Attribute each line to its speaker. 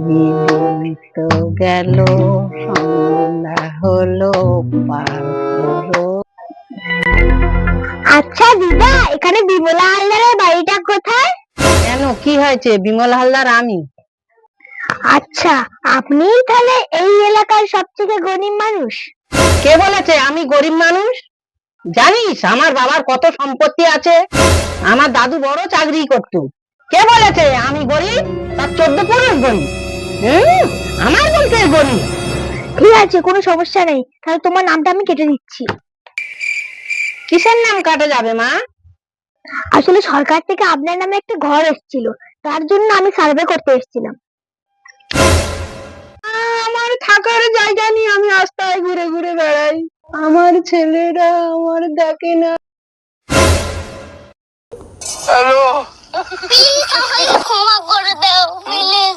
Speaker 1: দিন তো গেল, সন্ধ্যা হলো, পার হলো।
Speaker 2: আচ্ছা দিদা, এখানে বিমলা হালদারের বাড়িটা কোথায়?
Speaker 1: কেন, কি হয়েছে? বিমল হালদার আমি।
Speaker 2: আচ্ছা, আপনি তাহলে এই এলাকার সবথেকে গরিব মানুষ?
Speaker 1: কে বলেছে আমি গরিব মানুষ? জানিস আমার বাবার কত সম্পত্তি আছে? আমার দাদু বড় চাকরি করত। কে বলেছে আমি গরিব? তার 14 পুরুষ গরিব। আমার বলতে গরিব?
Speaker 2: ঠিক আছে, কোনো সমস্যা নেই, তাহলে তোমার নামটা আমি কেটে দিচ্ছি।
Speaker 1: কিসের নাম কাটা যাবে মা?
Speaker 2: আসলে সরকার থেকে আপনার নামে একটা ঘর এসেছিল, তার জন্য আমি সার্ভে করতে এসেছিলাম।
Speaker 1: আমার থাকার জায়গা নিয়ে আমি রাস্তায় ঘুরে ঘুরে বেড়াই, আমার ছেলেরা আমার দেখে না।
Speaker 3: হ্যালো।
Speaker 2: প্লিজ আমাকে ক্ষমা করে দাও, প্লিজ।